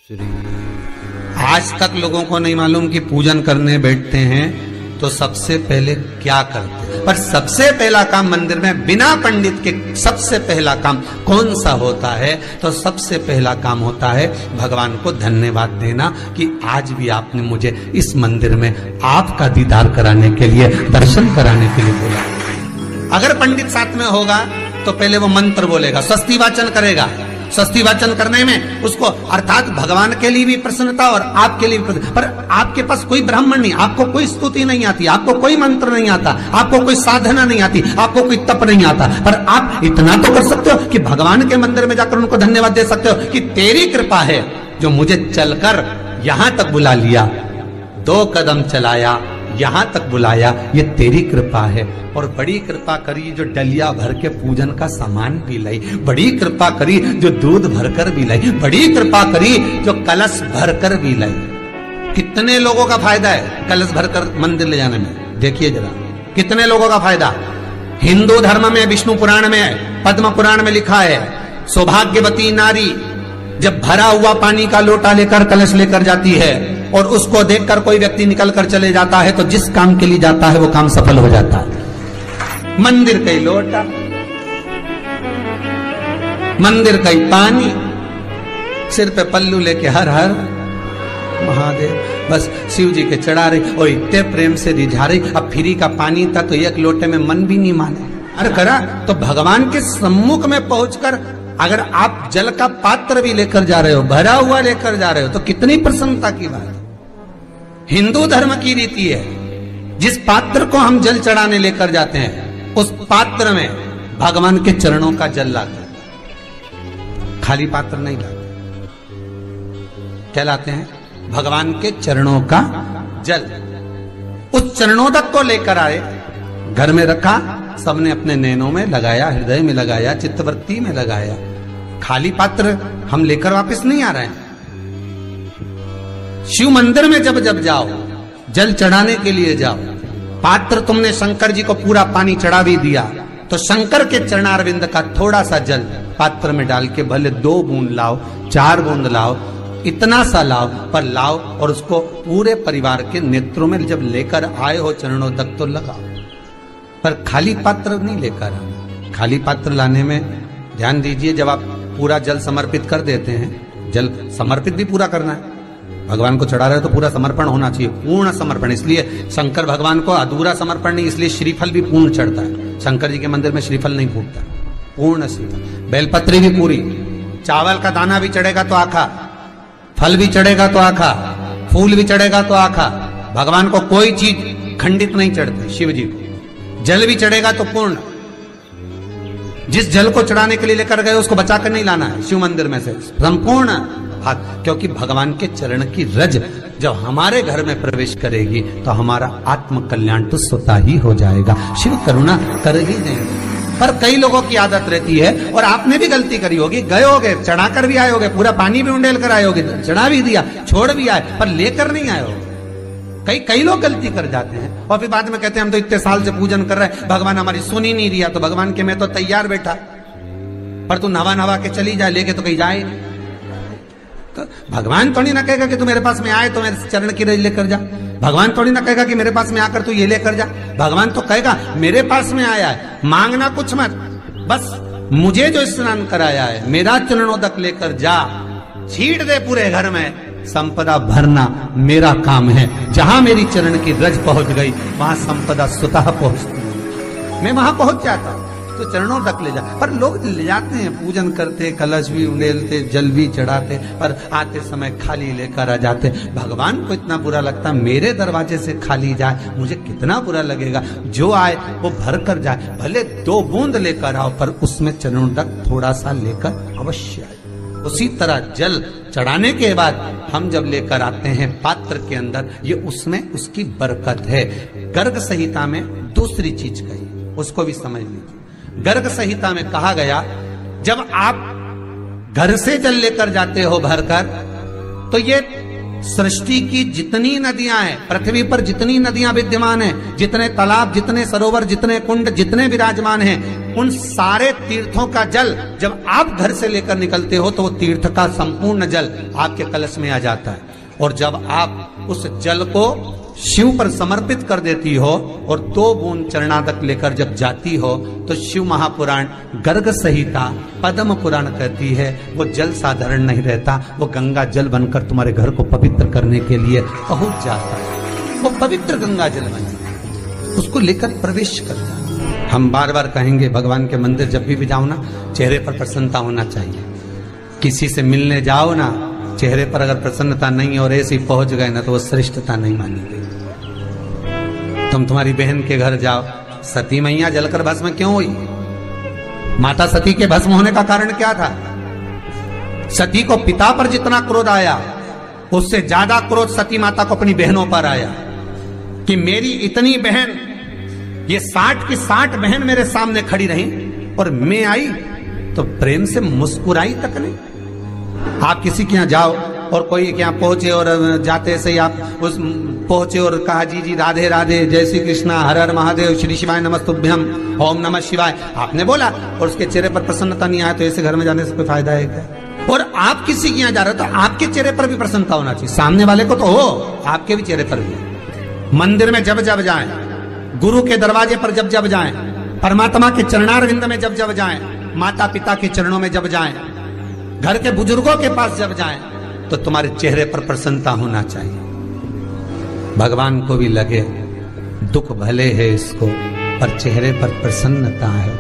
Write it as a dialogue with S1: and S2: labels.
S1: आज तक लोगों को नहीं मालूम कि पूजन करने बैठते हैं तो सबसे पहले क्या करते हैं। पर सबसे पहला काम मंदिर में बिना पंडित के सबसे पहला काम कौन सा होता है? तो सबसे पहला काम होता है भगवान को धन्यवाद देना कि आज भी आपने मुझे इस मंदिर में आपका दीदार कराने के लिए, दर्शन कराने के लिए बोला। अगर पंडित साथ में होगा तो पहले वो मंत्र बोलेगा, स्वस्ति वाचन करेगा। स्वस्ति वाचन करने में उसको अर्थात भगवान के लिए भी प्रसन्नता और आपके लिए भी, पर आपके पास कोई ब्राह्मण नहीं, आपको कोई स्तुति नहीं आती, आपको कोई मंत्र नहीं आता, आपको कोई साधना नहीं आती, आपको कोई तप नहीं आता, पर आप इतना तो कर सकते हो कि भगवान के मंदिर में जाकर उनको धन्यवाद दे सकते हो कि तेरी कृपा है जो मुझे चलकर यहां तक बुला लिया, 2 कदम चलाया, यहां तक बुलाया, ये तेरी कृपा है। और बड़ी कृपा करी जो डलिया भर के पूजन का सामान भी लाई, बड़ी कृपा करी जो दूध भरकर भी लाई, बड़ी कृपा करी जो कलश भरकर भी लाई। कितने लोगों का फायदा है कलश भरकर मंदिर ले जाने में? देखिए जरा कितने लोगों का फायदा। हिंदू धर्म में विष्णु पुराण में, पद्म पुराण में लिखा है, सौभाग्यवती नारी जब भरा हुआ पानी का लोटा लेकर कलश लेकर जाती है और उसको देखकर कोई व्यक्ति निकल कर चले जाता है तो जिस काम के लिए जाता है वो काम सफल हो जाता है। मंदिर का ही लोटा, मंदिर का ही पानी, सिर पे पल्लू लेके हर हर महादेव, बस शिव जी के चढ़ा रही और इतने प्रेम से रिझा रही। अब फ्री का पानी था तो एक लोटे में मन भी नहीं माने। अरे करा तो भगवान के सम्मुख में पहुंचकर अगर आप जल का पात्र भी लेकर जा रहे हो, भरा हुआ लेकर जा रहे हो, तो कितनी प्रसन्नता की बात है। हिंदू धर्म की रीति है, जिस पात्र को हम जल चढ़ाने लेकर जाते हैं उस पात्र में भगवान के चरणों का जल लाते हैं, खाली पात्र नहीं लाते। क्या लाते हैं? भगवान के चरणों का जल। उस चरणोदक को लेकर आए, घर में रखा, सबने अपने नैनों में लगाया, हृदय में लगाया, चित्तवृत्ति में लगाया। खाली पात्र हम लेकर वापस नहीं आ रहे हैं। शिव मंदिर में जब जब जाओ, जल चढ़ाने के लिए जाओ, पात्र तुमने शंकर जी को पूरा पानी चढ़ा भी दिया तो शंकर के चरणारविंद का थोड़ा सा जल पात्र में डाल के भले 2 बूंद लाओ, 4 बूंद लाओ, इतना सा लाओ, पर लाओ और उसको पूरे परिवार के नेत्रों में जब लेकर आए हो चरणों तक तो लगाओ। पर खाली पात्र नहीं लेकर आना। खाली पात्र लाने में ध्यान दीजिए, जब आप पूरा जल समर्पित कर देते हैं, जल समर्पित भी पूरा करना है। भगवान को चढ़ा रहे हो तो पूरा समर्पण होना चाहिए, पूर्ण समर्पण। इसलिए शंकर भगवान को अधूरा समर्पण नहीं, इसलिए श्रीफल भी पूर्ण चढ़ता है। शंकर जी के मंदिर में श्रीफल नहीं फूटता, पूर्ण श्रीफल। बेलपत्री भी पूरी, चावल का दाना भी चढ़ेगा तो आखा, फल भी चढ़ेगा तो आखा, फूल भी चढ़ेगा तो आखा। भगवान को कोई चीज खंडित नहीं चढ़ती, शिव जी को जल भी चढ़ेगा तो पूर्ण। जिस जल को चढ़ाने के लिए लेकर गए उसको बचाकर नहीं लाना है शिव मंदिर में से, संपूर्ण भाग, क्योंकि भगवान के चरण की रज जब हमारे घर में प्रवेश करेगी तो हमारा आत्म कल्याण तो स्वतः ही हो जाएगा। शिव करुणा कर ही देंगे। पर कई लोगों की आदत रहती है, और आपने भी गलती करी होगी, गए होगे, चढ़ाकर भी आए होगे, पूरा पानी भी उंडेल कर आए होगे, चढ़ा भी दिया, छोड़ भी आए, पर लेकर नहीं आए होगे। कई लोग गलती कर जाते हैं और फिर बाद में कहते हैं हम तो इतने साल से पूजन कर रहे हैं, भगवान हमारी सुन ही नहीं दिया। तो भगवान के मैं तो तैयार बैठा, पर तू नवा के चली जाए, लेके तो कहीं जाए। तो भगवान थोड़ी ना कहेगा कि तू मेरे पास में आए तो मेरे चरण की रज लेकर जा। भगवान थोड़ी ना कहेगा कि मेरे पास में आकर तू ये लेकर जा। भगवान तो कहेगा मेरे पास में आया है, मांगना कुछ मत, बस मुझे जो स्नान कराया है मेरा चरणोदक लेकर जा, छीट दे पूरे घर में, संपदा भरना मेरा काम है। जहां मेरी चरण की रज पहुंच गई वहां संपदा स्वतः पहुंचती है, मैं वहां पहुंच जाता हूं। तो चरणों तक ले जा, पर लोग ले जाते हैं, पूजन करते, कलश भी उंडेलते, जल भी चढ़ाते, पर आते समय खाली लेकर आ जाते। भगवान को इतना बुरा लगता, मेरे दरवाजे से खाली जाए, मुझे कितना बुरा लगेगा। जो आए वो भर कर जाए, भले 2 बूंद लेकर आओ, पर उसमें चरणों तक थोड़ा सा लेकर अवश्य आए। उसी तरह जल चढ़ाने के बाद हम जब लेकर आते हैं पात्र के अंदर, ये उसमें उसकी बरकत है। गर्ग संहिता में दूसरी चीज कही, उसको भी समझ लीजिए। गर्ग संहिता में कहा गया, जब आप घर से जल लेकर जाते हो भरकर, तो ये सृष्टि की जितनी नदियां हैं, पृथ्वी पर जितनी नदियां विद्यमान हैं, जितने तालाब, जितने सरोवर, जितने कुंड, जितने विराजमान हैं, उन सारे तीर्थों का जल जब आप घर से लेकर निकलते हो तो वो तीर्थ का संपूर्ण जल आपके कलश में आ जाता है। और जब आप उस जल को शिव पर समर्पित कर देती हो और 2 बूंद चरणादक लेकर जब जाती हो तो शिव महापुराण गर्ग संहिता पद्म पुराण कहती है वो जल साधारण नहीं रहता, वो गंगा जल बनकर तुम्हारे घर को पवित्र करने के लिए पहुंच जाता है। वो पवित्र गंगा जल बन उसको लेकर प्रवेश करता है। हम बार बार कहेंगे भगवान के मंदिर जब भी जाओ ना, चेहरे पर प्रसन्नता होना चाहिए। किसी से मिलने जाओ ना, चेहरे पर अगर प्रसन्नता नहीं और ऐसे ही पहुंच गए ना तो वो श्रेष्ठता नहीं मानी गई। तुम तुम्हारी बहन के घर जाओ, सती मैया जलकर भस्म क्यों हुई? माता सती के भस्म होने का कारण क्या था? सती को पिता पर जितना क्रोध आया उससे ज्यादा क्रोध सती माता को अपनी बहनों पर आया कि मेरी इतनी बहन, ये 60 की 60 बहन मेरे सामने खड़ी रही और मैं आई तो प्रेम से मुस्कुराई तक नहीं। आप किसी के यहाँ जाओ और कोई के यहाँ पहुंचे और जाते से आप उस पहुंचे और कहा जी जी राधे राधे, जय श्री कृष्णा, हर हर महादेव, श्री शिवाय नमस्तुभ्यम, ओम नमः शिवाय, आपने बोला और उसके चेहरे पर प्रसन्नता नहीं आया तो ऐसे घर में जाने से कोई फायदा है क्या? और आप किसी के यहाँ जा रहे हो तो आपके चेहरे पर भी प्रसन्नता होना चाहिए, सामने वाले को तो हो, आपके भी चेहरे पर भी। मंदिर में जब जब जाएं, गुरु के दरवाजे पर जब जब जाएं, परमात्मा के चरणारविंद में जब जब जाएं, माता पिता के चरणों में जब जाएं, घर के बुजुर्गों के पास जब जाएं तो तुम्हारे चेहरे पर प्रसन्नता होना चाहिए। भगवान को भी लगे दुख भले है इसको पर चेहरे पर प्रसन्नता है।